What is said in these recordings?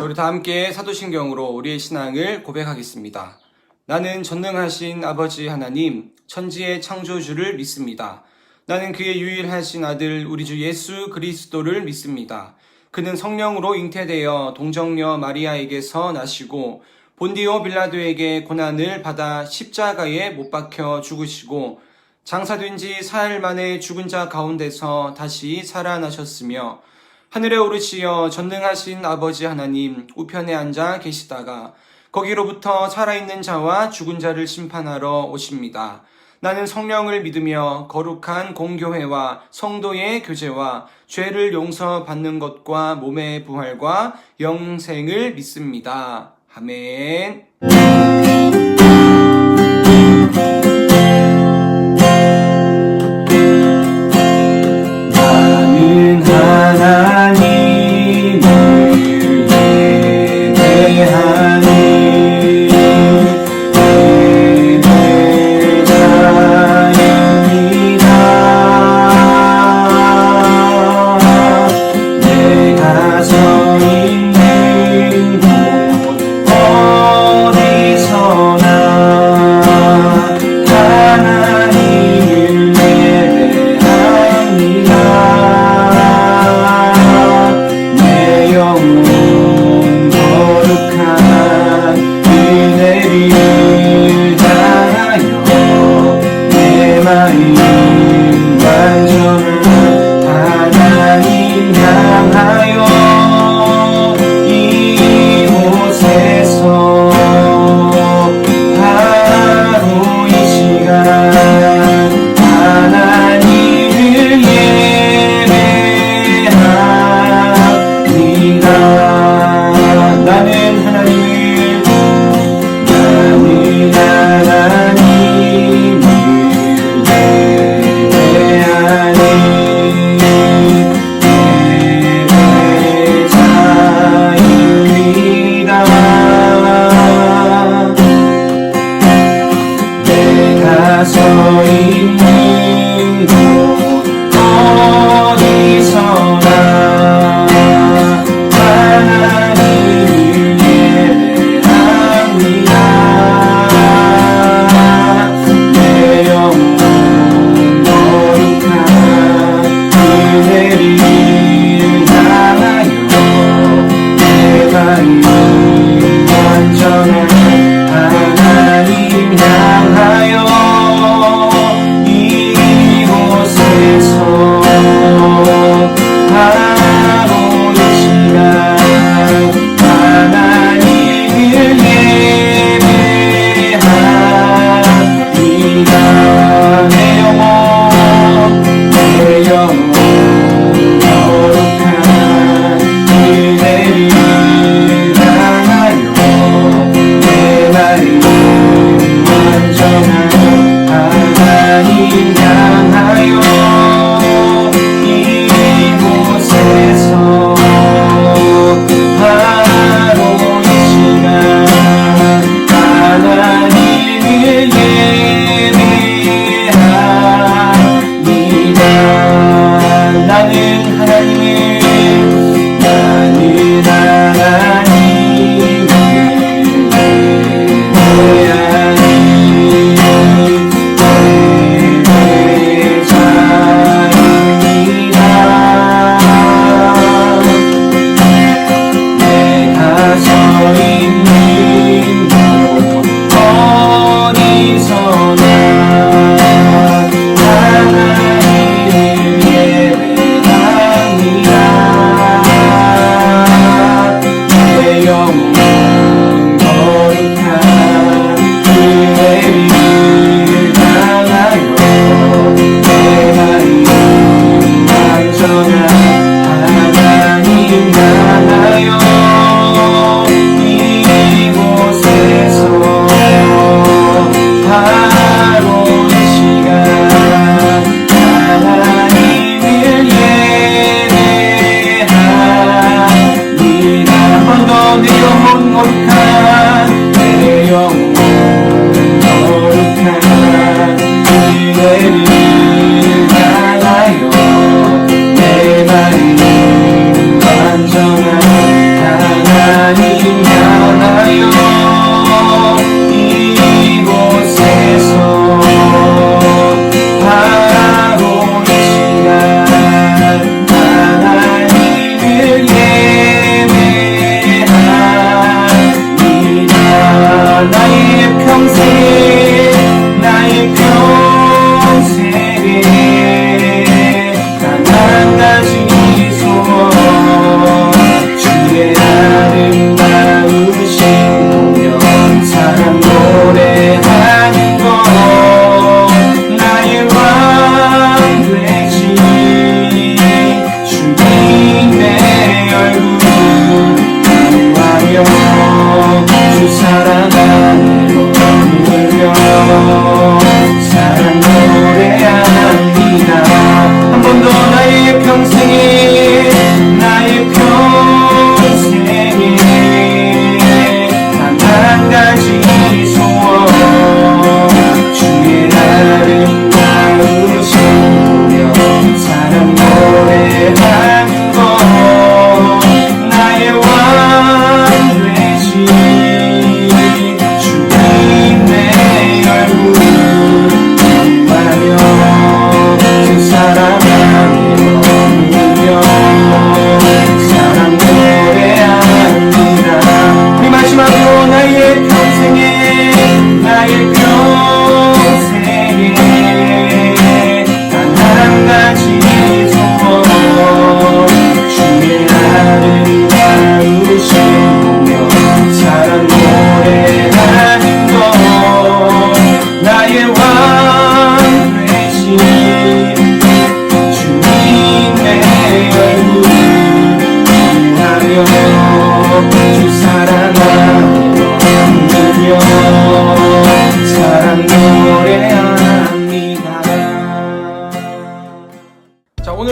우리 다 함께 사도신경으로 우리의 신앙을 고백하겠습니다. 나는 전능하신 아버지 하나님, 천지의 창조주를 믿습니다. 나는 그의 유일하신 아들 우리 주 예수 그리스도를 믿습니다. 그는 성령으로 잉태되어 동정녀 마리아에게서 나시고 본디오 빌라도에게 고난을 받아 십자가에 못 박혀 죽으시고 장사된 지 사흘 만에 죽은 자 가운데서 다시 살아나셨으며 하늘에 오르시어 전능하신 아버지 하나님 우편에 앉아 계시다가 거기로부터 살아있는 자와 죽은 자를 심판하러 오십니다. 나는 성령을 믿으며 거룩한 공교회와 성도의 교제와 죄를 용서받는 것과 몸의 부활과 영생을 믿습니다. 아멘. 나는 하나님을 예배하니 예배자입니다. 내가 서 있는 곳 어디서나 하나님을 예배합니다. 내 영혼 거룩한 은혜를 다하여 내 마음 완전한 하나님 향하여 이곳에서 바로 이 시간 하나님을 예배합니다. 나는 하나님을 예배하니 예배자입니다. 내가 서 있는 곳 어디서나 하나님을 예배합니다. 내 영혼 거룩한 은혜를 향하여 내 마음 완전한 하나님 향하여 이곳에서 바로 이 시간 하나님을 예배합니다. 내 영혼 거룩한 은혜를 향하여 내 마음 완전한 하나님 향하여 이곳에서 바로 이 시간 하나님을 예배합니다. 나는 하나님을 예배하니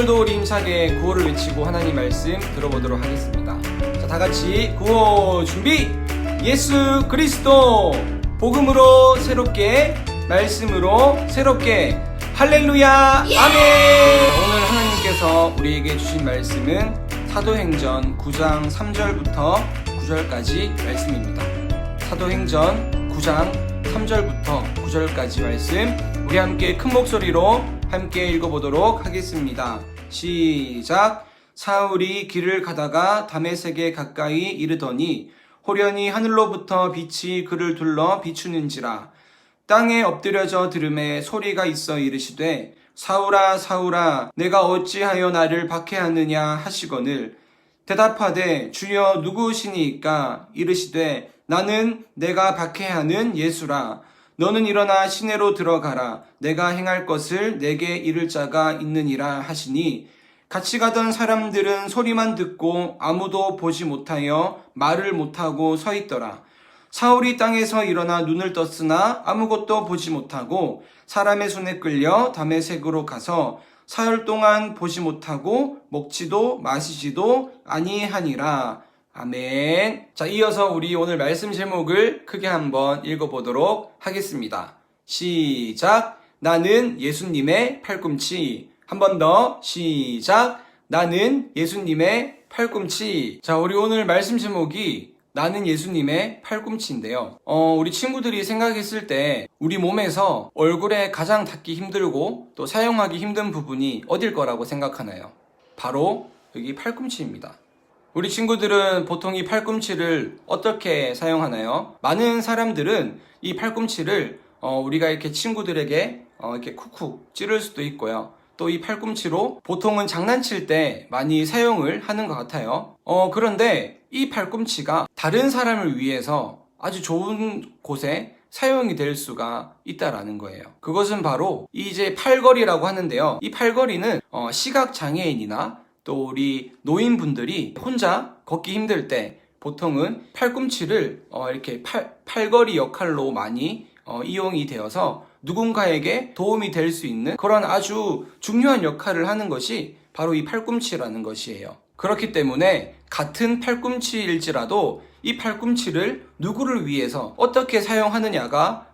오늘도 우리 힘차게 구호를 외치고 하나님 말씀 들어보도록 하겠습니다. 자, 다같이 구호 준비! 예수 그리스도 복음으로 새롭게, 말씀으로 새롭게, 할렐루야, 아멘! 오늘 하나님께서 우리에게 주신 말씀은 사도행전 9장 3절부터 9절까지 말씀입니다. 사도행전 9장 3절부터 9절까지 말씀, 우리 함께 큰 목소리로 함께 읽어보도록 하겠습니다. 시작! 사울이 길을 가다가 다메섹에 가까이 이르더니 호련히 하늘로부터 빛이 그를 둘러 비추는지라. 땅에 엎드려져 들음에 소리가 있어 이르시되 사울아 사울아 내가 어찌하여 나를 박해하느냐 하시거늘 대답하되 주여 누구시니까 이르시되 나는 내가 박해하는 예수라. 너는 일어나 시내로 들어가라. 내가 행할 것을 내게 이를 자가 있느니라 하시니 같이 가던 사람들은 소리만 듣고 아무도 보지 못하여 말을 못하고 서 있더라. 사울이 땅에서 일어나 눈을 떴으나 아무것도 보지 못하고 사람의 손에 끌려 다메섹으로 가서 사흘 동안 보지 못하고 먹지도 마시지도 아니하니라. 아멘. 자, 이어서 우리 오늘 말씀 제목을 크게 한번 읽어보도록 하겠습니다. 시작! 나는 예수님의 팔꿈치. 한 번 더 시작! 나는 예수님의 팔꿈치. 자, 우리 오늘 말씀 제목이 나는 예수님의 팔꿈치인데요. 우리 친구들이 생각했을 때 우리 몸에서 얼굴에 가장 닿기 힘들고 또 사용하기 힘든 부분이 어딜 거라고 생각하나요? 바로 여기 팔꿈치입니다. 우리 친구들은 보통 이 팔꿈치를 어떻게 사용하나요? 많은 사람들은 이 팔꿈치를 우리가 이렇게 친구들에게 이렇게 쿡쿡 찌를 수도 있고요. 또 이 팔꿈치로 보통은 장난칠 때 많이 사용을 하는 것 같아요. 그런데 이 팔꿈치가 다른 사람을 위해서 아주 좋은 곳에 사용이 될 수가 있다라는 거예요. 그것은 바로 이제 팔걸이라고 하는데요. 이 팔걸이는 시각장애인이나 또 우리 노인분들이 혼자 걷기 힘들 때 보통은 팔꿈치를 이렇게 팔걸이 역할로 많이 이용이 되어서 누군가에게 도움이 될 수 있는 그런 아주 중요한 역할을 하는 것이 바로 이 팔꿈치라는 것이에요. 그렇기 때문에 같은 팔꿈치일지라도 이 팔꿈치를 누구를 위해서 어떻게 사용하느냐가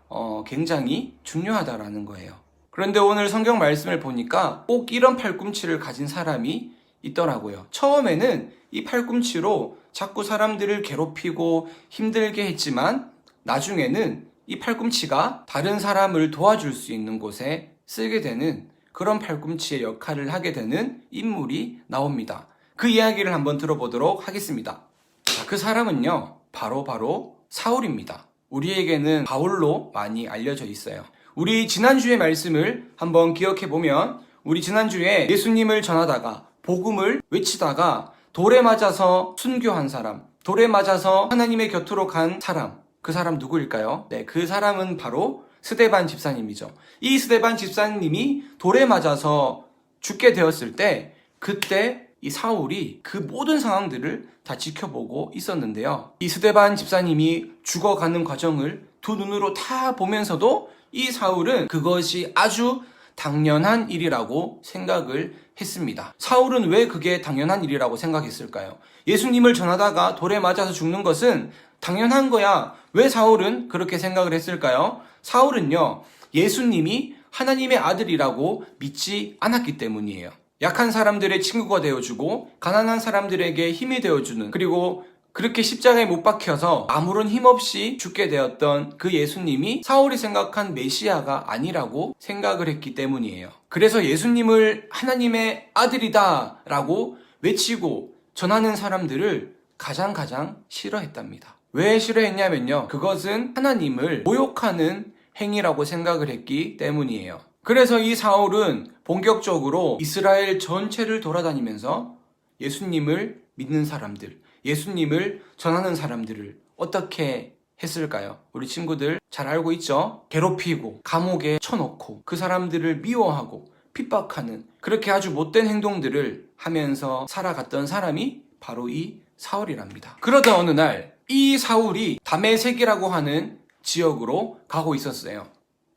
굉장히 중요하다라는 거예요. 그런데 오늘 성경 말씀을 보니까 꼭 이런 팔꿈치를 가진 사람이 있더라고요. 처음에는 이 팔꿈치로 자꾸 사람들을 괴롭히고 힘들게 했지만 나중에는 이 팔꿈치가 다른 사람을 도와줄 수 있는 곳에 쓰게 되는 그런 팔꿈치의 역할을 하게 되는 인물이 나옵니다. 그 이야기를 한번 들어보도록 하겠습니다. 자, 그 사람은요, 바로 사울입니다. 우리에게는 바울로 많이 알려져 있어요. 우리 지난주의 말씀을 한번 기억해보면 우리 지난주에 예수님을 전하다가 복음을 외치다가 돌에 맞아서 순교한 사람, 돌에 맞아서 하나님의 곁으로 간 사람, 그 사람 누구일까요? 네, 그 사람은 바로 스데반 집사님이죠. 이 스데반 집사님이 돌에 맞아서 죽게 되었을 때 그때 이 사울이 그 모든 상황들을 다 지켜보고 있었는데요. 이 스데반 집사님이 죽어가는 과정을 두 눈으로 다 보면서도 이 사울은 그것이 아주 당연한 일이라고 생각을 했습니다. 사울은 왜 그게 당연한 일이라고 생각했을까요? 예수님을 전하다가 돌에 맞아서 죽는 것은 당연한 거야. 왜 사울은 그렇게 생각을 했을까요? 사울은요, 예수님이 하나님의 아들이라고 믿지 않았기 때문이에요. 약한 사람들의 친구가 되어주고 가난한 사람들에게 힘이 되어주는, 그리고 그렇게 십자가에 못 박혀서 아무런 힘 없이 죽게 되었던 그 예수님이 사울이 생각한 메시아가 아니라고 생각을 했기 때문이에요. 그래서 예수님을 하나님의 아들이다 라고 외치고 전하는 사람들을 가장 싫어했답니다. 왜 싫어했냐면요, 그것은 하나님을 모욕하는 행위라고 생각을 했기 때문이에요. 그래서 이 사울은 본격적으로 이스라엘 전체를 돌아다니면서 예수님을 믿는 사람들, 예수님을 전하는 사람들을 어떻게 했을까요? 우리 친구들 잘 알고 있죠? 괴롭히고 감옥에 쳐놓고 그 사람들을 미워하고 핍박하는, 그렇게 아주 못된 행동들을 하면서 살아갔던 사람이 바로 이 사울이랍니다. 그러다 어느 날 이 사울이 다메섹이라고 하는 지역으로 가고 있었어요.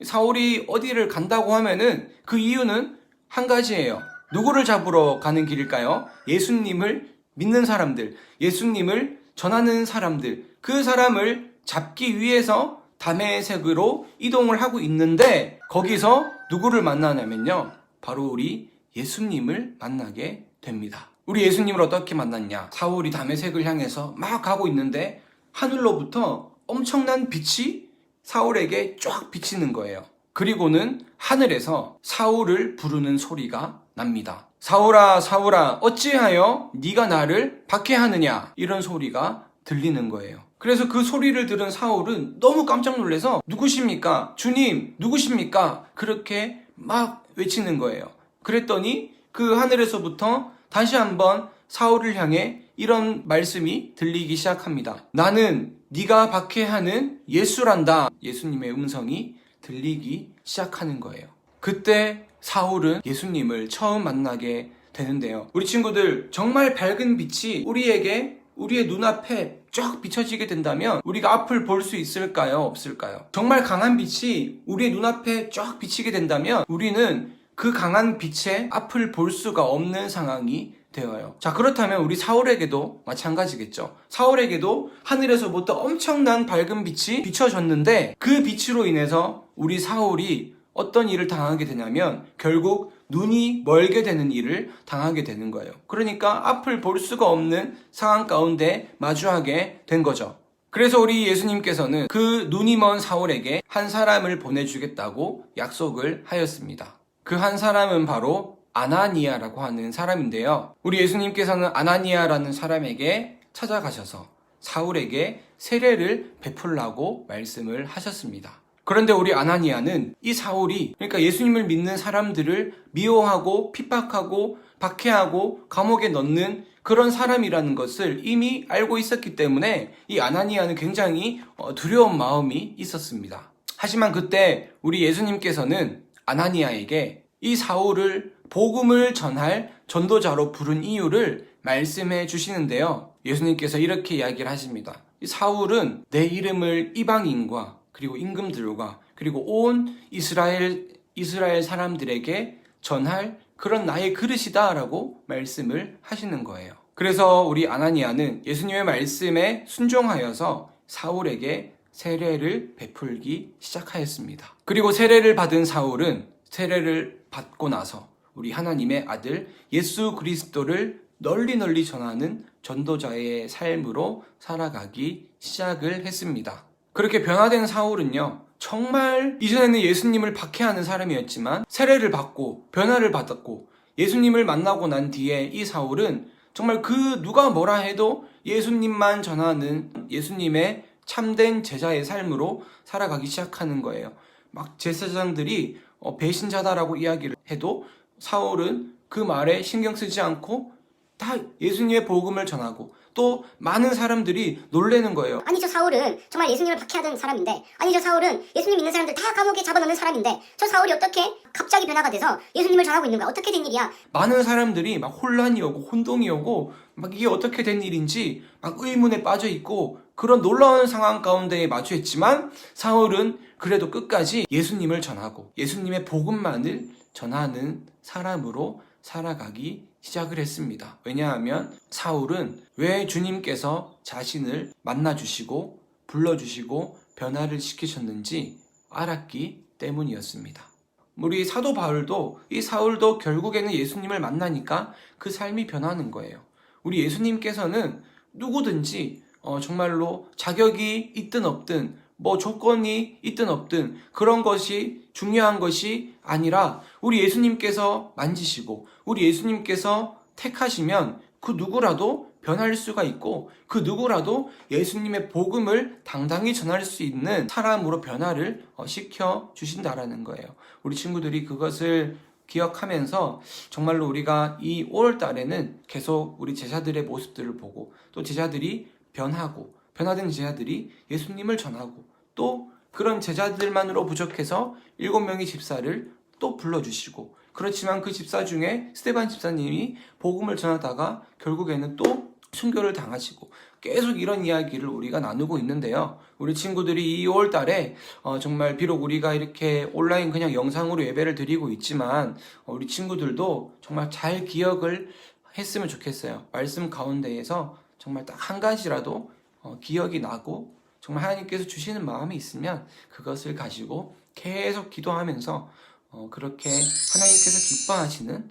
사울이 어디를 간다고 하면은 그 이유는 한 가지예요. 누구를 잡으러 가는 길일까요? 예수님을 믿는 사람들, 예수님을 전하는 사람들, 그 사람을 잡기 위해서 다메섹으로 이동을 하고 있는데 거기서 누구를 만나냐면요, 바로 우리 예수님을 만나게 됩니다. 우리 예수님을 어떻게 만났냐? 사울이 다메섹을 향해서 막 가고 있는데 하늘로부터 엄청난 빛이 사울에게 쫙 비치는 거예요. 그리고는 하늘에서 사울을 부르는 소리가 납니다. 사울아, 사울아, 어찌하여 네가 나를 박해하느냐? 이런 소리가 들리는 거예요. 그래서 그 소리를 들은 사울은 너무 깜짝 놀라서 누구십니까? 주님, 누구십니까? 그렇게 막 외치는 거예요. 그랬더니 그 하늘에서부터 다시 한번 사울을 향해 이런 말씀이 들리기 시작합니다. 나는 네가 박해하는 예수란다. 예수님의 음성이 들리기 시작하는 거예요. 그때 사울은 예수님을 처음 만나게 되는데요. 우리 친구들, 정말 밝은 빛이 우리의 눈앞에 쫙 비춰지게 된다면 우리가 앞을 볼 수 있을까요? 없을까요? 정말 강한 빛이 우리의 눈앞에 쫙 비치게 된다면 우리는 그 강한 빛의 앞을 볼 수가 없는 상황이 되어요. 자, 그렇다면 우리 사울에게도 마찬가지겠죠. 사울에게도 하늘에서부터 엄청난 밝은 빛이 비춰졌는데 그 빛으로 인해서 우리 사울이 어떤 일을 당하게 되냐면 결국 눈이 멀게 되는 일을 당하게 되는 거예요. 그러니까 앞을 볼 수가 없는 상황 가운데 마주하게 된 거죠. 그래서 우리 예수님께서는 그 눈이 먼 사울에게 한 사람을 보내주겠다고 약속을 하였습니다. 그 한 사람은 바로 아나니아라고 하는 사람인데요. 우리 예수님께서는 아나니아라는 사람에게 찾아가셔서 사울에게 세례를 베풀라고 말씀을 하셨습니다. 그런데 우리 아나니아는 이 사울이, 그러니까 예수님을 믿는 사람들을 미워하고 핍박하고 박해하고 감옥에 넣는 그런 사람이라는 것을 이미 알고 있었기 때문에 이 아나니아는 굉장히 두려운 마음이 있었습니다. 하지만 그때 우리 예수님께서는 아나니아에게 이 사울을 복음을 전할 전도자로 부른 이유를 말씀해 주시는데요. 예수님께서 이렇게 이야기를 하십니다. 이 사울은 내 이름을 이방인과 그리고 임금들과 그리고 온 이스라엘 사람들에게 전할 그런 나의 그릇이다라고 말씀을 하시는 거예요. 그래서 우리 아나니아는 예수님의 말씀에 순종하여서 사울에게 세례를 베풀기 시작하였습니다. 그리고 세례를 받은 사울은 세례를 받고 나서 우리 하나님의 아들 예수 그리스도를 널리 전하는 전도자의 삶으로 살아가기 시작을 했습니다. 그렇게 변화된 사울은요, 정말 이전에는 예수님을 박해하는 사람이었지만 세례를 받고 변화를 받았고 예수님을 만나고 난 뒤에 이 사울은 정말 그 누가 뭐라 해도 예수님만 전하는 예수님의 참된 제자의 삶으로 살아가기 시작하는 거예요. 막 제사장들이 배신자다라고 이야기를 해도 사울은 그 말에 신경 쓰지 않고 다 예수님의 복음을 전하고 또 많은 사람들이 놀라는 거예요. 아니 저 사울은 정말 예수님을 박해하던 사람인데, 아니 저 사울은 예수님 믿는 사람들 다 감옥에 잡아넣는 사람인데 저 사울이 어떻게 갑자기 변화가 돼서 예수님을 전하고 있는 거야? 어떻게 된 일이야? 많은 사람들이 막 혼란이 오고 혼동이 오고 막 이게 어떻게 된 일인지 막 의문에 빠져 있고 그런 놀라운 상황 가운데에 마주했지만 사울은 그래도 끝까지 예수님을 전하고 예수님의 복음만을 전하는 사람으로 살아가기 시작을 했습니다. 왜냐하면 사울은 왜 주님께서 자신을 만나주시고 불러주시고 변화를 시키셨는지 알았기 때문이었습니다. 우리 사도 바울도 이 사울도 결국에는 예수님을 만나니까 그 삶이 변하는 거예요. 우리 예수님께서는 누구든지 정말로 자격이 있든 없든 뭐 조건이 있든 없든 그런 것이 중요한 것이 아니라 우리 예수님께서 만지시고 우리 예수님께서 택하시면 그 누구라도 변할 수가 있고 그 누구라도 예수님의 복음을 당당히 전할 수 있는 사람으로 변화를 시켜 주신다라는 거예요. 우리 친구들이 그것을 기억하면서 정말로 우리가 이 5월 달에는 계속 우리 제자들의 모습들을 보고 또 제자들이 변하고 변화된 제자들이 예수님을 전하고 또 그런 제자들만으로 부족해서 7명의 집사를 또 불러주시고, 그렇지만 그 집사 중에 스데반 집사님이 복음을 전하다가 결국에는 또 순교를 당하시고 계속 이런 이야기를 우리가 나누고 있는데요. 우리 친구들이 이 2월 달에 정말 비록 우리가 이렇게 온라인 그냥 영상으로 예배를 드리고 있지만 우리 친구들도 정말 잘 기억을 했으면 좋겠어요. 말씀 가운데에서 정말 딱 한 가지라도 기억이 나고 정말 하나님께서 주시는 마음이 있으면 그것을 가지고 계속 기도하면서 그렇게 하나님께서 기뻐하시는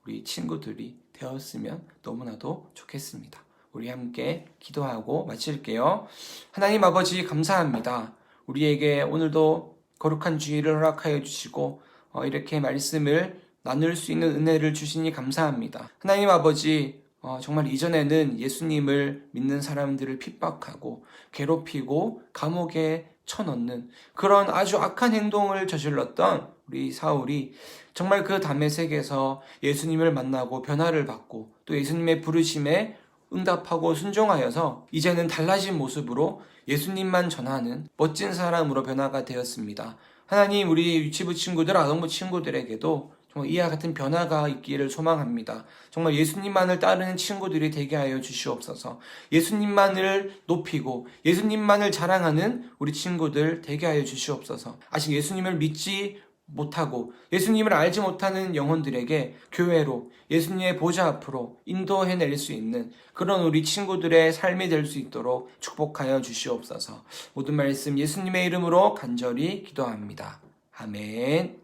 우리 친구들이 되었으면 너무나도 좋겠습니다. 우리 함께 기도하고 마칠게요. 하나님 아버지 감사합니다. 우리에게 오늘도 거룩한 주일을 허락하여 주시고 이렇게 말씀을 나눌 수 있는 은혜를 주시니 감사합니다. 하나님 아버지 정말 이전에는 예수님을 믿는 사람들을 핍박하고 괴롭히고 감옥에 쳐넣는 그런 아주 악한 행동을 저질렀던 우리 사울이 정말 그 다메섹에서 예수님을 만나고 변화를 받고 또 예수님의 부르심에 응답하고 순종하여서 이제는 달라진 모습으로 예수님만 전하는 멋진 사람으로 변화가 되었습니다. 하나님, 우리 유치부 친구들, 아동부 친구들에게도 정말 이와 같은 변화가 있기를 소망합니다. 정말 예수님만을 따르는 친구들이 되게 하여 주시옵소서. 예수님만을 높이고 예수님만을 자랑하는 우리 친구들 되게 하여 주시옵소서. 아직 예수님을 믿지 못하고 예수님을 알지 못하는 영혼들에게 교회로 예수님의 보좌 앞으로 인도해낼 수 있는 그런 우리 친구들의 삶이 될 수 있도록 축복하여 주시옵소서. 모든 말씀 예수님의 이름으로 간절히 기도합니다. 아멘.